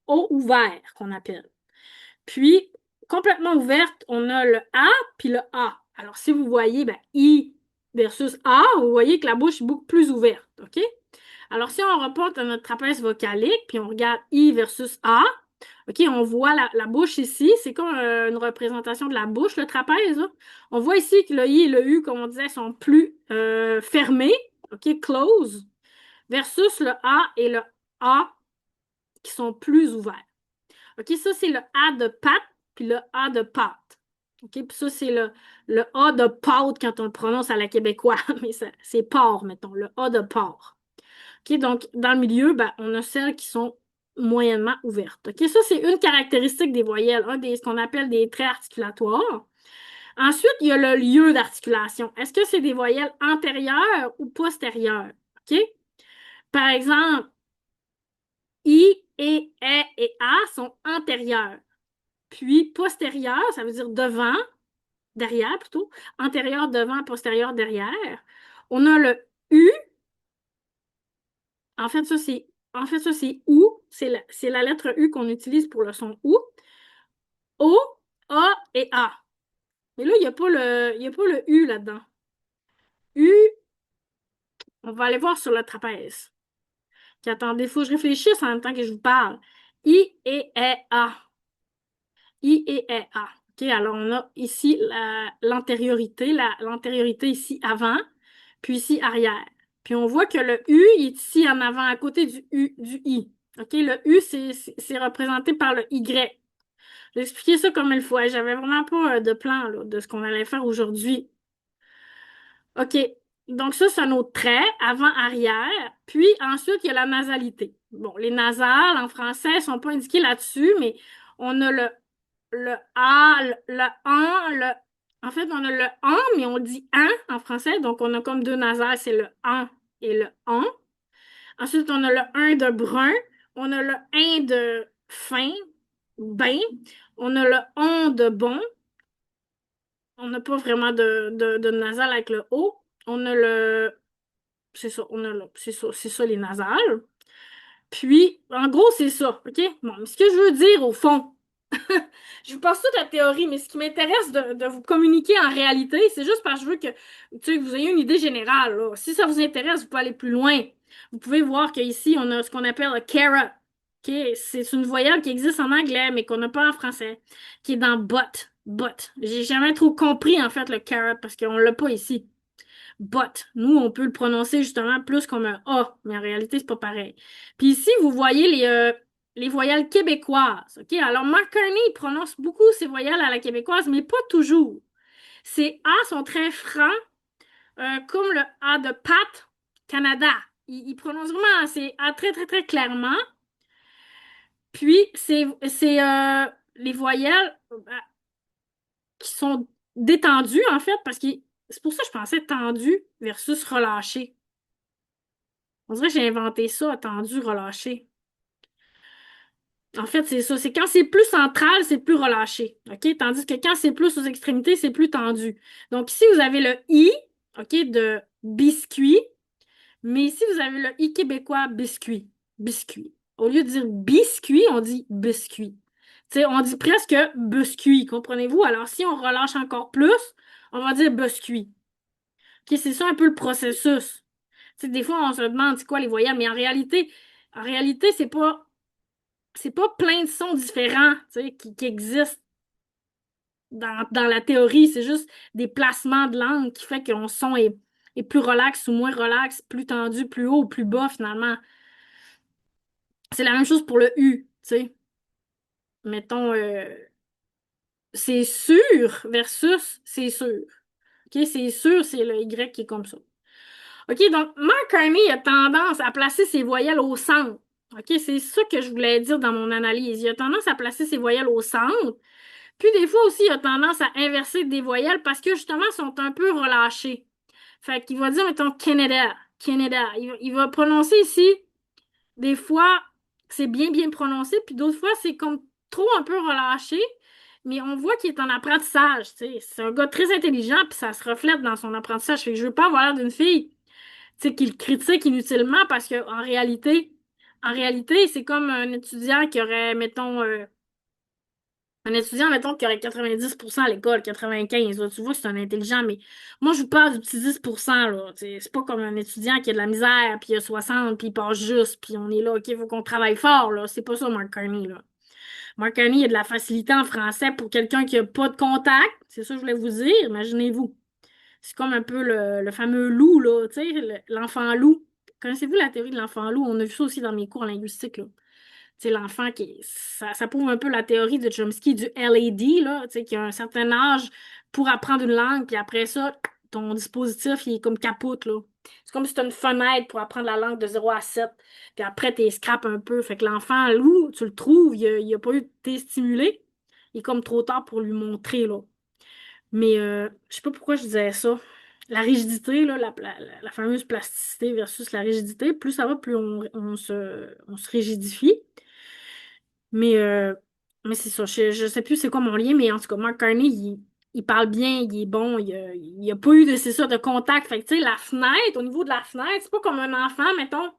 O ouvert qu'on appelle. Puis, complètement ouverte, on a le A puis le A. Alors, si vous voyez ben, I versus A, vous voyez que la bouche est beaucoup plus ouverte. OK? Alors, si on reporte à notre trapèze vocalique, puis on regarde I versus A, OK, on voit la bouche ici. C'est comme une représentation de la bouche, le trapèze, là. On voit ici que le I et le U, comme on disait, sont plus fermés. OK, close. Versus le A et le A qui sont plus ouverts. OK, ça, c'est le A de pâte, puis le A de pâte. OK, puis ça, c'est le A de pâte quand on le prononce à la québécoise, mais c'est porc, mettons, le A de porc. OK, donc, dans le milieu, ben, on a celles qui sont moyennement ouvertes. OK, ça, c'est une caractéristique des voyelles, ce qu'on appelle des traits articulatoires. Ensuite, il y a le lieu d'articulation. Est-ce que c'est des voyelles antérieures ou postérieures? OK? Par exemple, I, E, et A sont antérieures. Puis postérieures, ça veut dire devant, derrière plutôt. Antérieur, devant, postérieur, derrière. On a le U. En fait, ça, c'est OU. C'est la lettre U qu'on utilise pour le son OU. O, A et A. Mais là, il y a pas le U là-dedans. U, on va aller voir sur le trapèze. Puis attendez, il faut que je réfléchisse en même temps que je vous parle. I, E, A. I, E, A. OK, alors on a ici l'antériorité, l'antériorité ici avant, puis ici arrière. Puis on voit que le U il est ici en avant, à côté du U, du I. OK, le U, c'est représenté par le Y. J'ai expliqué ça comme il faut. J'avais vraiment pas de plan là, de ce qu'on allait faire aujourd'hui. OK. Donc ça, c'est un autre trait, avant-arrière. Puis ensuite, il y a la nasalité. Bon, les nasales en français sont pas indiqués là-dessus, mais on a le A, le an, En fait, on a le an, mais on dit an en français. Donc, on a comme deux nasales, c'est le an et le an. Ensuite, on a le un de brun. On a le un de fin, ben. On a le on de bon. On n'a pas vraiment de nasal avec le O. On a le... C'est ça, c'est ça les nasales. Puis, en gros, c'est ça, OK? Bon, mais ce que je veux dire, au fond, je vous passe toute la théorie, mais ce qui m'intéresse de vous communiquer en réalité, c'est juste parce que je veux que, tu sais, que vous ayez une idée générale, là. Si ça vous intéresse, vous pouvez aller plus loin. Vous pouvez voir qu'ici, on a ce qu'on appelle le carat. OK? C'est une voyelle qui existe en anglais, mais qu'on n'a pas en français, qui est dans but. But. J'ai jamais trop compris, en fait, le carat, parce qu'on l'a pas ici. But. Nous, on peut le prononcer justement plus comme un A, mais en réalité, c'est pas pareil. Puis ici, vous voyez les voyelles québécoises. OK? Alors, Mark Carney, il prononce beaucoup ces voyelles à la québécoise, mais pas toujours. Ces A sont très francs, comme le A de Pat, Canada. Il prononce vraiment ces A très, très, très clairement. Puis, c'est les voyelles qui sont détendues, en fait, parce que c'est pour ça que je pensais tendu versus relâché. On dirait que j'ai inventé ça, tendu, relâché. En fait, c'est ça. C'est quand c'est plus central, c'est plus relâché. OK? Tandis que quand c'est plus aux extrémités, c'est plus tendu. Donc ici, vous avez le I, OK, de biscuit. Mais ici, vous avez le I québécois biscuit. Biscuit. Au lieu de dire biscuit, on dit biscuit. Tu sais, on dit presque biscuit, comprenez-vous? Alors, si on relâche encore plus, on va dire biscuit. OK, c'est ça un peu le processus. Tu sais, des fois, on se demande c'est quoi les voyelles, mais en réalité, c'est pas plein de sons différents, tu sais, qui existent dans la théorie. C'est juste des placements de langue qui fait qu'un son est plus relax ou moins relax, plus tendu, plus haut ou plus bas, finalement. C'est la même chose pour le U, tu sais. Mettons, c'est sûr versus c'est sûr. OK, c'est sûr, c'est le Y qui est comme ça. OK, donc Mark Carney a tendance à placer ses voyelles au centre. OK, c'est ça que je voulais dire dans mon analyse. Il a tendance à placer ses voyelles au centre. Puis des fois aussi, il a tendance à inverser des voyelles parce que justement, elles sont un peu relâchées. Fait qu'il va dire, mettons, Canada, Canada. Il va prononcer ici, des fois, c'est bien bien prononcé, puis d'autres fois, c'est comme trop un peu relâché. Mais on voit qu'il est en apprentissage, tu sais. C'est un gars très intelligent, puis ça se reflète dans son apprentissage. Fait que je veux pas avoir l'air d'une fille, tu sais, qui le critique inutilement parce que en réalité, c'est comme un étudiant qui aurait, mettons, un étudiant, mettons, qui aurait 90% à l'école, 95, là, tu vois que c'est un intelligent, mais moi, je vous parle du petit 10%, là. C'est pas comme un étudiant qui a de la misère, puis il a 60, puis il passe juste, puis on est là, OK, il faut qu'on travaille fort, là. C'est pas ça, Mark Carney, là. Mark Carney, il a de la facilité en français pour quelqu'un qui a pas de contact. C'est ça que je voulais vous dire, imaginez-vous. C'est comme un peu le fameux loup, là, tu sais, l'enfant loup. Connaissez-vous la théorie de l'enfant loup? On a vu ça aussi dans mes cours en linguistique, là. C'est l'enfant ça prouve un peu la théorie de Chomsky du LAD, là, tu sais, qui a un certain âge pour apprendre une langue, puis après ça, ton dispositif, il est comme capote, là. C'est comme si tu as une fenêtre pour apprendre la langue de 0 à 7, puis après, t'es scrap un peu. Fait que l'enfant, loup, tu le trouves, il a pas eu été stimulé. Il est comme trop tard pour lui montrer, là. Mais je sais pas pourquoi je disais ça. La rigidité, là, la fameuse plasticité versus la rigidité, plus ça va, plus on se rigidifie. Mais, euh, mais c'est ça. Je sais plus c'est quoi mon lien, mais en tout cas, Mark Carney, il parle bien, il est bon, il a pas eu c'est ça, de contact. Fait que, tu sais, la fenêtre, au niveau de la fenêtre, c'est pas comme un enfant, mettons. Tu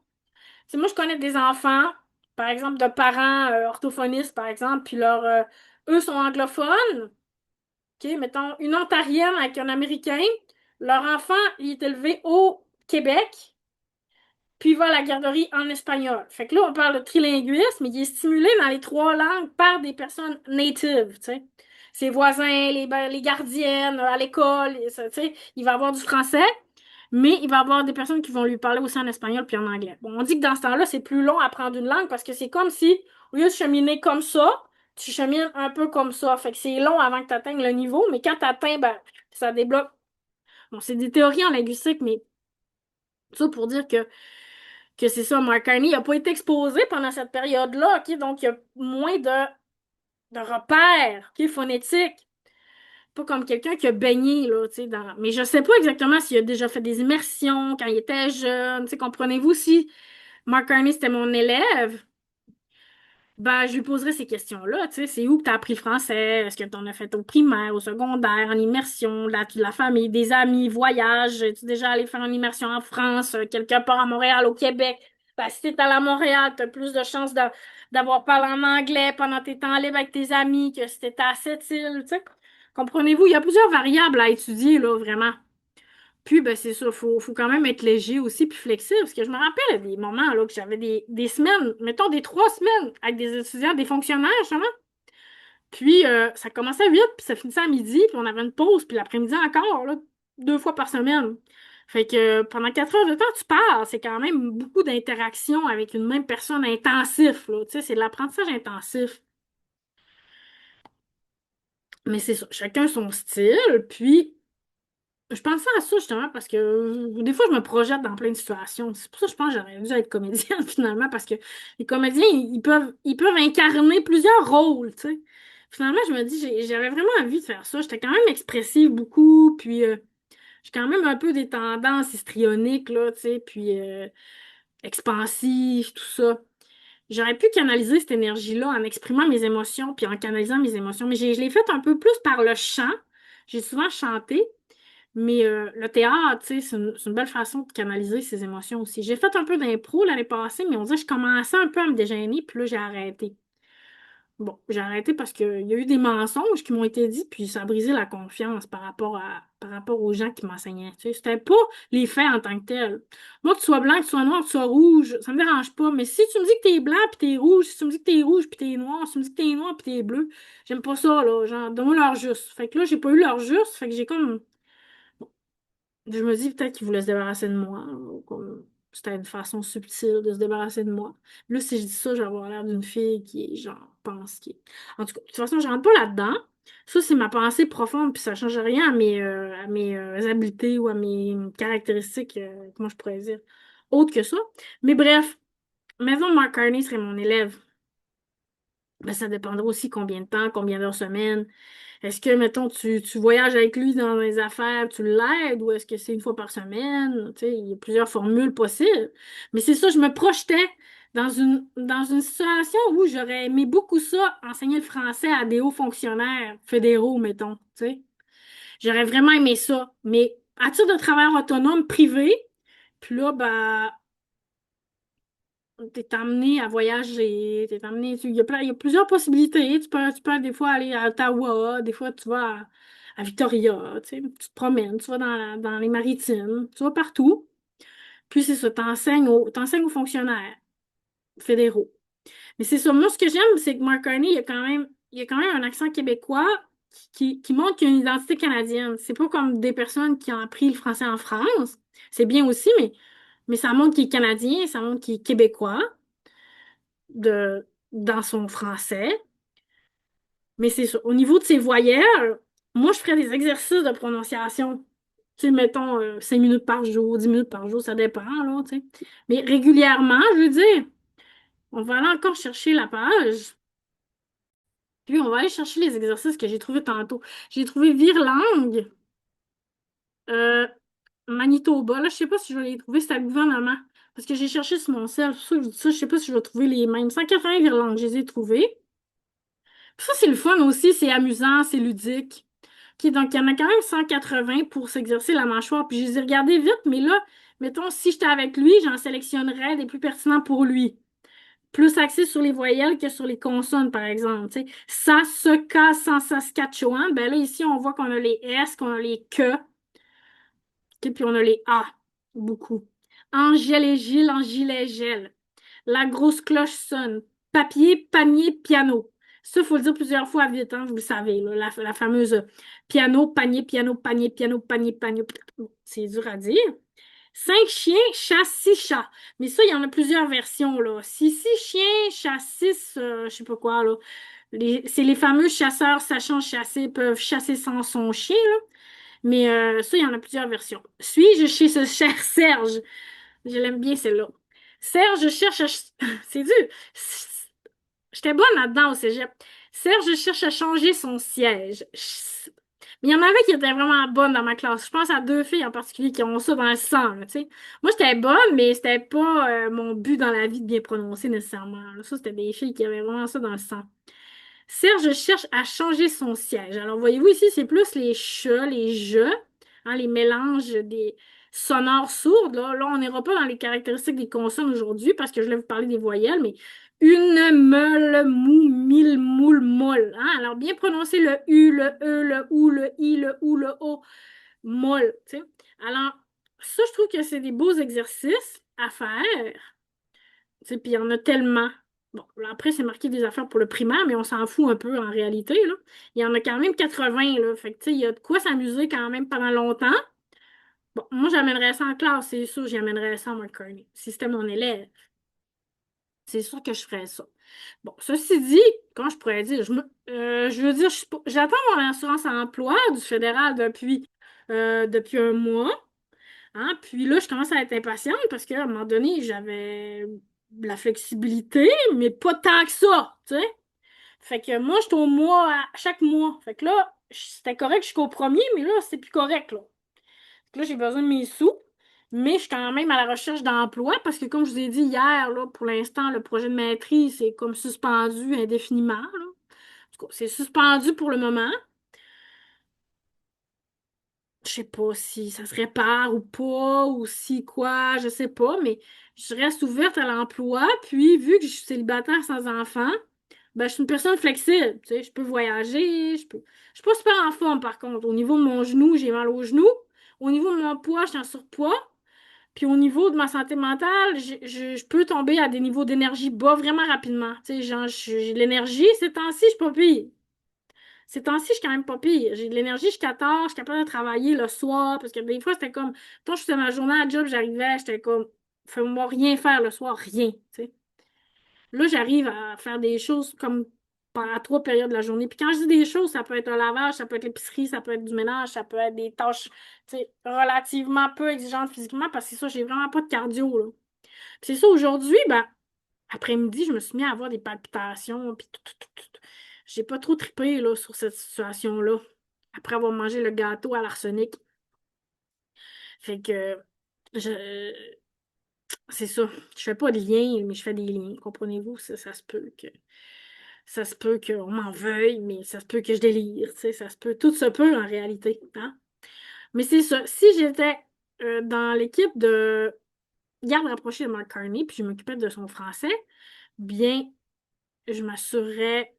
sais, moi, je connais des enfants, par exemple, de parents orthophonistes, par exemple, puis eux sont anglophones. OK, mettons, une Ontarienne avec un Américain. Leur enfant, il est élevé au Québec puis il va à la garderie en espagnol. Fait que là, on parle de trilinguisme, mais il est stimulé dans les trois langues par des personnes natives, tu sais. Ses voisins, les gardiennes à l'école, tu sais, il va avoir du français, mais il va avoir des personnes qui vont lui parler aussi en espagnol puis en anglais. Bon, on dit que dans ce temps-là, c'est plus long à apprendre une langue parce que c'est comme si, au lieu de cheminer comme ça, tu chemines un peu comme ça. Fait que c'est long avant que tu atteignes le niveau, mais quand tu atteins, ben, ça débloque. Bon, c'est des théories en linguistique, mais ça pour dire que c'est ça, Mark Carney n'a pas été exposé pendant cette période-là, OK? Donc, il y a moins de repères, OK, phonétiques. Pas comme quelqu'un qui a baigné, là, tu sais, Mais je sais pas exactement s'il a déjà fait des immersions quand il était jeune, tu sais, comprenez-vous, si Mark Carney, c'était mon élève, ben, je lui poserais ces questions-là, tu sais, c'est où que tu as appris le français? Est-ce que tu en as fait au primaire, au secondaire, en immersion, la famille, des amis, voyage? Es-tu déjà allé faire une immersion en France, quelque part à Montréal, au Québec? Ben, si t'es allé à Montréal, t'as plus de chances d'avoir parlé en anglais pendant tes temps libres avec tes amis que si t'étais à cette île, tu sais. Comprenez-vous? Il y a plusieurs variables à étudier, là, vraiment. Puis, ben, c'est ça, faut quand même être léger aussi, puis flexible, parce que je me rappelle des moments, là, que j'avais des semaines, mettons des 3 semaines, avec des étudiants, des fonctionnaires, justement. Puis, ça commençait à 8, puis ça finissait à midi, puis on avait une pause, puis l'après-midi encore, là, 2 fois par semaine. Fait que pendant 4 heures de temps, tu parles. C'est quand même beaucoup d'interactions avec une même personne intensif, là. Tu sais, c'est de l'apprentissage intensif. Mais c'est ça, chacun son style. Puis, je pensais à ça justement parce que des fois, je me projette dans plein de situations. C'est pour ça que je pense que j'aurais dû être comédienne finalement, parce que les comédiens, ils peuvent incarner plusieurs rôles, tu sais. Finalement, je me dis, j'avais vraiment envie de faire ça. J'étais quand même expressive beaucoup, puis j'ai quand même un peu des tendances histrioniques, là, tu sais, puis expansive, tout ça. J'aurais pu canaliser cette énergie-là en exprimant mes émotions, puis en canalisant mes émotions, mais je l'ai fait un peu plus par le chant. J'ai souvent chanté. Mais le théâtre, tu sais, c'est une belle façon de canaliser ses émotions aussi. J'ai fait un peu d'impro l'année passée, mais on dirait que je commençais un peu à me dégêner, puis là, j'ai arrêté. Bon, j'ai arrêté parce qu'il y a eu des mensonges qui m'ont été dits, puis ça a brisé la confiance par rapport aux gens qui m'enseignaient. Tu sais, c'était pas les faits en tant que tels. Moi, que tu sois blanc, que tu sois noir, que tu sois rouge, ça me dérange pas. Mais si tu me dis que t'es blanc puis t'es rouge, si tu me dis que t'es rouge puis t'es noir, si tu me dis que t'es noir puis t'es bleu, j'aime pas ça, là. Genre, donne-moi leur juste. Fait que là, j'ai pas eu leur juste, fait que j'ai comme je me dis peut-être qu'il voulait se débarrasser de moi, ou comme c'était une façon subtile de se débarrasser de moi. Là, si je dis ça, je vais avoir l'air d'une fille qui, genre, pense qui. En tout cas, de toute façon, je rentre pas là-dedans. Ça, c'est ma pensée profonde, puis ça change rien à mes habiletés ou à mes caractéristiques, comment je pourrais dire, autres que ça. Mais bref, Maison de Mark Carney serait mon élève. Ben, ça dépendra aussi combien de temps, combien d'heures semaine. Est-ce que, mettons, tu voyages avec lui dans les affaires, tu l'aides, ou est-ce que c'est une fois par semaine? Tu sais, il y a plusieurs formules possibles. Mais c'est ça, je me projetais dans une situation où j'aurais aimé beaucoup ça, enseigner le français à des hauts fonctionnaires fédéraux, mettons, tu sais. J'aurais vraiment aimé ça. Mais à titre de travailleur autonome privé, puis là, ben, t'es amené à voyager, t'es amené, il y a plusieurs possibilités. Tu peux des fois aller à Ottawa, des fois tu vas à Victoria, tu sais, tu te promènes, tu vas dans les maritimes, tu vas partout. Puis c'est ça, t'enseignes aux fonctionnaires fédéraux. Mais c'est ça, moi ce que j'aime, c'est que Mark Carney, il y a quand même un accent québécois qui montre qu'il y a une identité canadienne. C'est pas comme des personnes qui ont appris le français en France. C'est bien aussi, mais ça montre qu'il est canadien, ça montre qu'il est québécois dans son français. Mais c'est ça. Au niveau de ses voyelles, moi, je ferais des exercices de prononciation. Tu sais, mettons 5 minutes par jour, 10 minutes par jour, ça dépend, là, tu sais. Mais régulièrement, je veux dire, on va aller encore chercher la page, puis on va aller chercher les exercices que j'ai trouvés tantôt. J'ai trouvé Virlangue, euh, Manitoba. Là, je sais pas si je vais les trouver, c'est à le gouvernement. Parce que j'ai cherché sur mon sel, c'est pour ça que je dis ça, je sais pas si je vais trouver les mêmes. 180 Virlangues, je les ai trouvées. Ça, c'est le fun aussi, c'est amusant, c'est ludique. OK, donc il y en a quand même 180 pour s'exercer la mâchoire. Puis je les ai regardés vite, mais là, mettons, si j'étais avec lui, j'en sélectionnerais des plus pertinents pour lui. Plus axés sur les voyelles que sur les consonnes, par exemple. Tu sais. Ça, se, ca, sans, Saskatchewan. Ben là, ici, on voit qu'on a les S, qu'on a les que, OK, puis on a les A, beaucoup. Angèle et Gilles, Angile et Gel. La grosse cloche sonne. Papier, panier, piano. Ça, il faut le dire plusieurs fois vite, hein, vous le savez, là, la fameuse piano, panier, piano, panier, piano, panier, panier. Bon, c'est dur à dire. Cinq chiens, chat, six chats. Mais ça, il y en a plusieurs versions, là. Six chiens, chat, six, je sais pas quoi, là. C'est les fameux chasseurs sachant chasser peuvent chasser sans son chien, là. Mais ça, il y en a plusieurs versions. Suis-je chez ce cher Serge? Je l'aime bien, celle-là. Serge cherche à... C'est dur. J'étais bonne là-dedans au cégep. Serge cherche à changer son siège. Mais il y en avait qui étaient vraiment bonnes dans ma classe. Je pense à deux filles en particulier qui ont ça dans le sang, là, tu sais. Moi, j'étais bonne, mais c'était pas mon but dans la vie de bien prononcer nécessairement. Là. Ça, c'était des filles qui avaient vraiment ça dans le sang. Serge cherche à changer son siège. Alors, voyez-vous ici, c'est plus les chats, les jeux, hein, les mélanges des sonores sourdes. Là, on n'ira pas dans les caractéristiques des consonnes aujourd'hui parce que je vais vous parler des voyelles, mais une, meule, mou, mille, moule, molle. Hein? Alors, bien prononcer le U, le E, le OU, le I, le OU, le O, molle. Tu sais. Alors, ça, je trouve que c'est des beaux exercices à faire. Tu sais, puis il y en a tellement. Bon, là, après, c'est marqué des affaires pour le primaire, mais on s'en fout un peu en réalité, là. Il y en a quand même 80, là. Fait que, tu sais, il y a de quoi s'amuser quand même pendant longtemps. Bon, moi, j'amènerais ça en classe, c'est sûr, j'amènerais ça à McCartney. Si c'était mon élève, c'est sûr que je ferais ça. Bon, ceci dit, quand je pourrais dire, je veux dire, j'attends mon assurance emploi du fédéral depuis un mois. Hein? Puis là, je commence à être impatiente parce qu'à un moment donné, j'avais de la flexibilité, mais pas tant que ça, tu sais. Fait que moi, j'étais au mois, à chaque mois. Fait que là, c'était correct jusqu'au premier, mais là, c'est plus correct, là. Fait que là, j'ai besoin de mes sous, mais je suis quand même à la recherche d'emploi parce que, comme je vous ai dit hier, là, pour l'instant, le projet de maîtrise est comme suspendu indéfiniment, là. En tout cas, c'est suspendu pour le moment. Je sais pas si ça se répare ou pas, ou si quoi, je sais pas, mais je reste ouverte à l'emploi. Puis, vu que je suis célibataire sans enfant, ben, je suis une personne flexible. Tu sais, je peux voyager, je suis pas super en forme, par contre. Au niveau de mon genou, j'ai mal au genou. Au niveau de mon poids, je suis en surpoids. Puis au niveau de ma santé mentale, je peux tomber à des niveaux d'énergie bas vraiment rapidement. Tu sais, genre, j'ai de l'énergie, ces temps-ci, je suis pas pire. Ces temps-ci, je suis quand même pas pire. J'ai de l'énergie jusqu'à tard, je suis capable de travailler le soir, parce que des fois, c'était comme, quand je faisais ma journée à job, j'arrivais, j'étais comme, fais-moi rien faire le soir, rien, tu sais. Là, j'arrive à faire des choses comme à trois périodes de la journée. Puis quand je dis des choses, ça peut être un lavage, ça peut être l'épicerie, ça peut être du ménage, ça peut être des tâches, tu sais, relativement peu exigeantes physiquement, parce que c'est ça, j'ai vraiment pas de cardio, là. Puis c'est ça, aujourd'hui, ben, après-midi, je me suis mis à avoir des palpitations, puis tout. J'ai pas trop trippé là, sur cette situation-là, après avoir mangé le gâteau à l'arsenic. Fait que, je... c'est ça. Je fais pas de lien, mais je fais des liens. Comprenez-vous? Ça se peut que... Ça se peut qu'on m'en veuille, mais ça se peut que je délire, tu sais, ça se peut... Tout se peut en réalité, hein? Mais c'est ça. Si j'étais dans l'équipe de garde rapprochée de Mark Carney, puis je m'occupais de son français, bien, je m'assurerais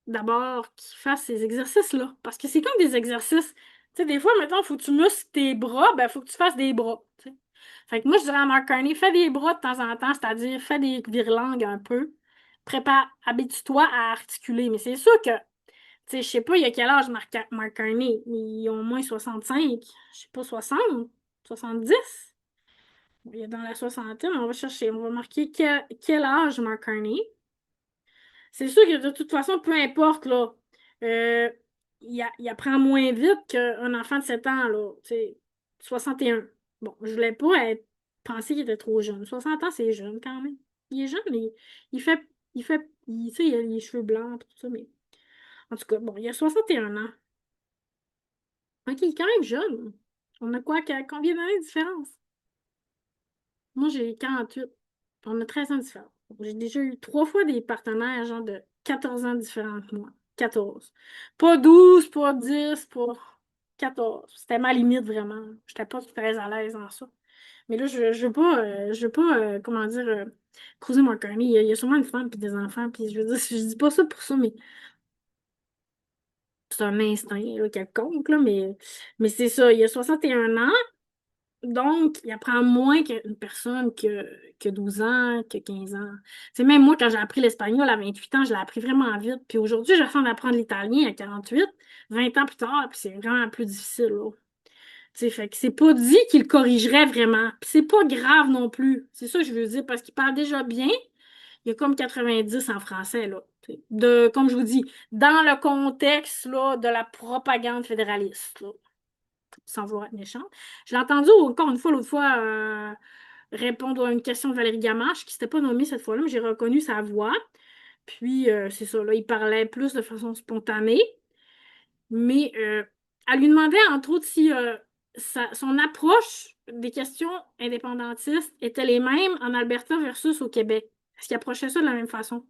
d'abord qu'il fasse ces exercices-là. Parce que c'est comme des exercices. Tu sais, des fois, maintenant, il faut que tu muscles tes bras, ben, il faut que tu fasses des bras. Tu sais. Fait que moi, je dirais à Mark Carney, fais des bras de temps en temps, c'est-à-dire fais des virelangues un peu. Prépare, habitue-toi à articuler. Mais c'est sûr que, tu sais, je sais pas, il y a quel âge Mark Carney? Il a au moins 65, je sais pas, 60, 70. Il est dans la soixantaine, on va chercher, on va marquer quel âge Mark Carney. C'est sûr que de toute façon, peu importe, là, euh, il apprend moins vite qu'un enfant de 7 ans, là, tu sais, 61. Bon, je voulais pas penser qu'il était trop jeune. 60 ans, c'est jeune quand même. Il est jeune, mais tu sais, il a les cheveux blancs, tout ça, mais en tout cas, bon, il a 61 ans. Ok, il est quand même jeune. On a quoi, combien d'années de différence? Moi, j'ai 48. On a 13 ans de différence. J'ai déjà eu trois fois des partenaires, genre de 14 ans différents que moi. 14. Pas 12, pas 10, pas 14. C'était ma limite, vraiment. J'étais pas très à l'aise en ça. Mais là, je veux pas, comment dire, cruiser mon cœur. Il y a sûrement une femme et des enfants, puis je veux dire, je dis pas ça pour ça, mais c'est un instinct, là, quelconque, là, mais c'est ça. Il y a 61 ans. Donc, il apprend moins qu'une personne que 12 ans, que 15 ans. C'est même moi, quand j'ai appris l'espagnol à 28 ans, je l'ai appris vraiment vite. Puis aujourd'hui, j'essaie d'apprendre l'italien à 48, 20 ans plus tard, puis c'est vraiment plus difficile, là. Tu sais, fait que c'est pas dit qu'il corrigerait vraiment. Puis c'est pas grave non plus. C'est ça que je veux dire, parce qu'il parle déjà bien. Il y a comme 90 en français, là. Tu sais. Comme je vous dis, dans le contexte, là, de la propagande fédéraliste, là, sans vouloir être méchante. Je l'ai entendu encore une fois, l'autre fois, répondre à une question de Valérie Gamache, qui s'était pas nommée cette fois-là, mais j'ai reconnu sa voix. Puis, c'est ça, là, il parlait plus de façon spontanée. Mais elle lui demandait, entre autres, si son approche des questions indépendantistes était les mêmes en Alberta versus au Québec. Est-ce qu'il approchait ça de la même façon?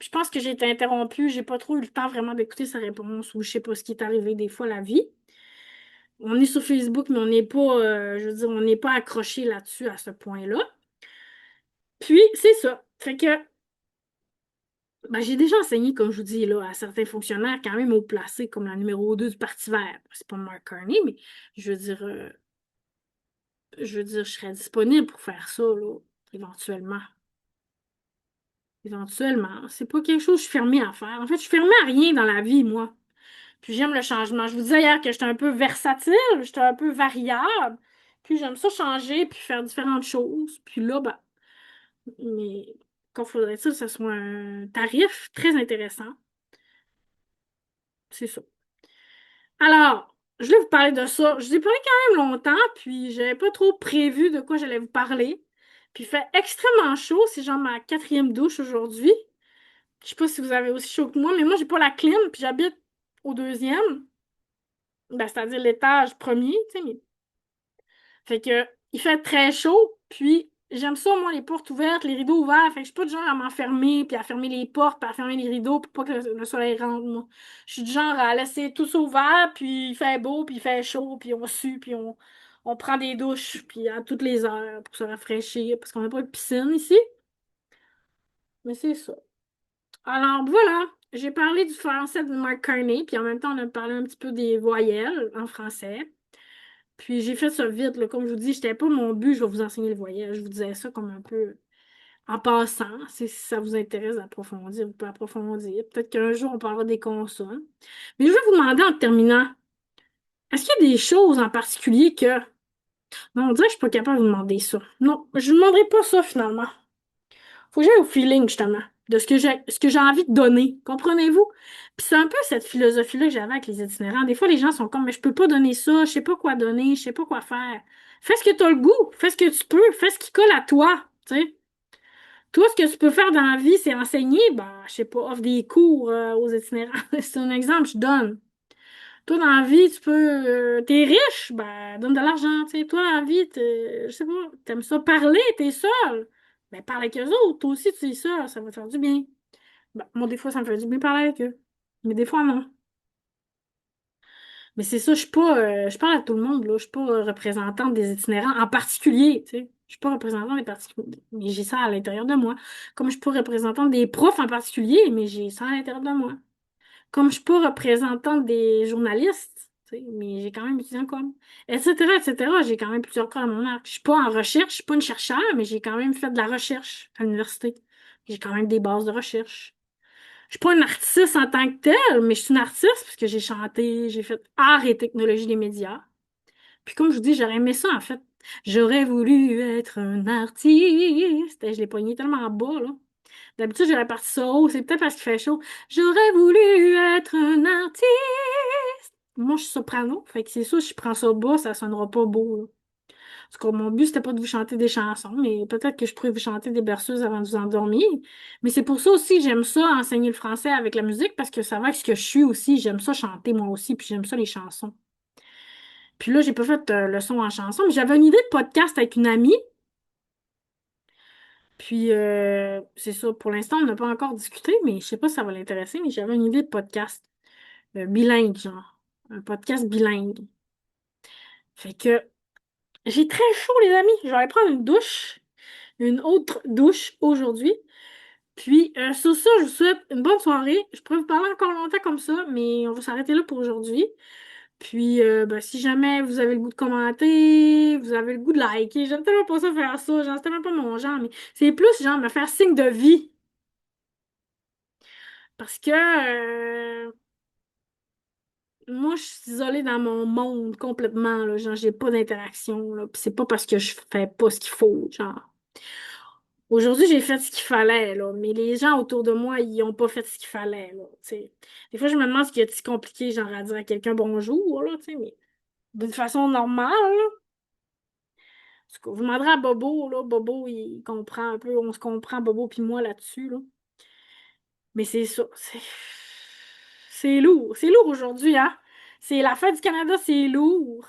Puis je pense que j'ai été interrompue, j'ai pas trop eu le temps vraiment d'écouter sa réponse ou je sais pas ce qui est arrivé des fois la vie. On est sur Facebook, mais on n'est pas, je veux dire, on n'est pas accroché là-dessus à ce point-là. Puis, c'est ça. Fait que, ben, j'ai déjà enseigné, comme je vous dis, là, à certains fonctionnaires quand même haut placés, comme la numéro 2 du Parti vert. C'est pas Mark Carney, mais je veux dire, je serais disponible pour faire ça, là, éventuellement. Éventuellement. C'est pas quelque chose que je suis fermée à faire. En fait, je suis fermée à rien dans la vie, moi. Puis j'aime le changement. Je vous disais hier que j'étais un peu versatile, j'étais un peu variable. Puis j'aime ça changer, puis faire différentes choses. Puis là, ben, mais quand faudrait-il que ce soit un tarif très intéressant. C'est ça. Alors, je vais vous parler de ça. Je vous ai parlé quand même longtemps, puis j'avais pas trop prévu de quoi j'allais vous parler. Puis il fait extrêmement chaud. C'est genre ma quatrième douche aujourd'hui. Je sais pas si vous avez aussi chaud que moi, mais moi, j'ai pas la clim, puis j'habite au deuxième. Ben, c'est-à-dire l'étage premier, tu sais, mais fait que il fait très chaud, puis j'aime ça, moi, les portes ouvertes, les rideaux ouverts. Fait que je suis pas du genre à m'enfermer, puis à fermer les portes, puis à fermer les rideaux pour pas que le soleil rentre, moi. Je suis du genre à laisser tout ça ouvert, puis il fait beau, puis il fait chaud, puis on sue, puis on prend des douches, puis à toutes les heures pour se rafraîchir, parce qu'on n'a pas de piscine ici. Mais c'est ça. Alors voilà, j'ai parlé du français de Mark Carney, puis en même temps, on a parlé un petit peu des voyelles en français. Puis j'ai fait ça vite, là. Comme je vous dis, c'était pas mon but, je vais vous enseigner le voyage. Je vous disais ça comme un peu en passant. Si ça vous intéresse d'approfondir, vous pouvez approfondir. Peut-être qu'un jour, on parlera des consonnes. Mais je vais vous demander en terminant, est-ce qu'il y a des choses en particulier que... Non, on dirait que je suis pas capable de vous demander ça. Non, je ne vous demanderai pas ça finalement. Faut que j'aille au feeling, justement, de ce que j'ai envie de donner. Comprenez-vous? Puis c'est un peu cette philosophie-là que j'avais avec les itinérants. Des fois, les gens sont comme, mais je peux pas donner ça, je sais pas quoi donner, je sais pas quoi faire. Fais ce que tu as le goût, fais ce que tu peux, fais ce qui colle à toi, tu sais. Toi, ce que tu peux faire dans la vie, c'est enseigner, ben, je sais pas, offre des cours aux itinérants. C'est un exemple, je donne. Toi, dans la vie, tu peux, t'es riche, ben, donne de l'argent, tu sais. Toi, dans la vie, je sais pas, t'aimes ça parler, t'es seul. Ben, parle avec eux autres. Toi aussi, tu es seul, ça va te faire du bien. Ben, moi, des fois, ça me fait du bien parler avec eux. Mais des fois, non. Mais c'est ça, je suis pas, je parle à tout le monde, là. Je suis pas représentante des itinérants en particulier, tu sais. Je suis pas représentante des particuliers, mais j'ai ça à l'intérieur de moi. Comme je suis pas représentante des profs en particulier, mais j'ai ça à l'intérieur de moi. Comme je suis pas représentante des journalistes, tu sais, mais j'ai quand même étudié en com, etc., etc. J'ai quand même plusieurs corps à mon arc. Je suis pas en recherche, je suis pas une chercheure, mais j'ai quand même fait de la recherche à l'université. J'ai quand même des bases de recherche. Je suis pas une artiste en tant que telle, mais je suis une artiste parce que j'ai chanté, j'ai fait art et technologie des médias. Puis comme je vous dis, j'aurais aimé ça, en fait. J'aurais voulu être un artiste. Et je l'ai pogné tellement bas, là. D'habitude, j'aurais parti ça haut. C'est peut-être parce qu'il fait chaud. J'aurais voulu être un artiste. Moi, je suis soprano. Fait que c'est sûr, si je prends ça bas, ça sonnera pas beau, là. Parce que mon but, c'était pas de vous chanter des chansons, mais peut-être que je pourrais vous chanter des berceuses avant de vous endormir. Mais c'est pour ça aussi que j'aime ça, enseigner le français avec la musique, parce que ça va avec ce que je suis aussi. J'aime ça chanter moi aussi, puis j'aime ça les chansons. Puis là, j'ai pas fait le son en chanson, mais j'avais une idée de podcast avec une amie. Puis c'est ça, pour l'instant, on n'a pas encore discuté, mais je sais pas si ça va l'intéresser, mais j'avais une idée de podcast bilingue, genre. Un podcast bilingue. Fait que j'ai très chaud, les amis. Je vais aller prendre une douche, une autre douche aujourd'hui. Puis sur ça, je vous souhaite une bonne soirée. Je pourrais vous parler encore longtemps comme ça, mais on va s'arrêter là pour aujourd'hui. Puis ben, si jamais vous avez le goût de commenter, vous avez le goût de liker, j'aime tellement pas ça faire ça, genre, c'est tellement pas mon genre, mais c'est plus genre me faire signe de vie. Parce que moi, je suis isolée dans mon monde complètement, là, genre, j'ai pas d'interaction, là, puis c'est pas parce que je fais pas ce qu'il faut, genre. Aujourd'hui, j'ai fait ce qu'il fallait, là, mais les gens autour de moi, ils ont pas fait ce qu'il fallait, là, tu sais. Des fois, je me demande ce qu'il y a de si compliqué, genre, à dire à quelqu'un bonjour, là, tu sais, mais d'une façon normale, là. En tout cas, vous demanderez à Bobo, là, Bobo, il comprend un peu, on se comprend, Bobo puis moi, là-dessus, là. Mais c'est ça, c'est lourd aujourd'hui, hein. C'est la fête du Canada, c'est lourd.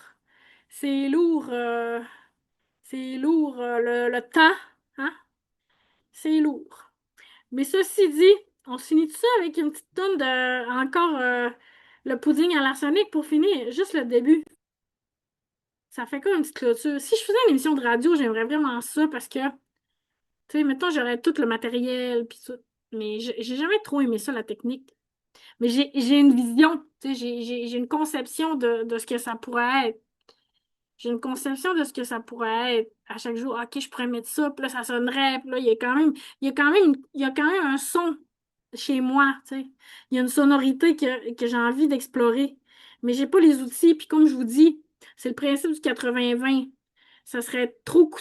C'est lourd, le temps, hein. C'est lourd. Mais ceci dit, on se finit tout ça avec une petite tonne de encore le pudding à l'arsenic pour finir, juste le début. Ça fait comme une petite clôture. Si je faisais une émission de radio, j'aimerais vraiment ça parce que, tu sais, mettons, j'aurais tout le matériel puis tout. Mais j'ai jamais trop aimé ça, la technique. Mais j'ai une vision, tu sais, j'ai une conception de ce que ça pourrait être. J'ai une conception de ce que ça pourrait être à chaque jour. OK, je pourrais mettre ça, puis là, ça sonnerait, puis là, il y a quand même un son chez moi, tu sais. Il y a une sonorité que j'ai envie d'explorer. Mais j'ai pas les outils, puis comme je vous dis, c'est le principe du 80-20. ça serait trop coûteux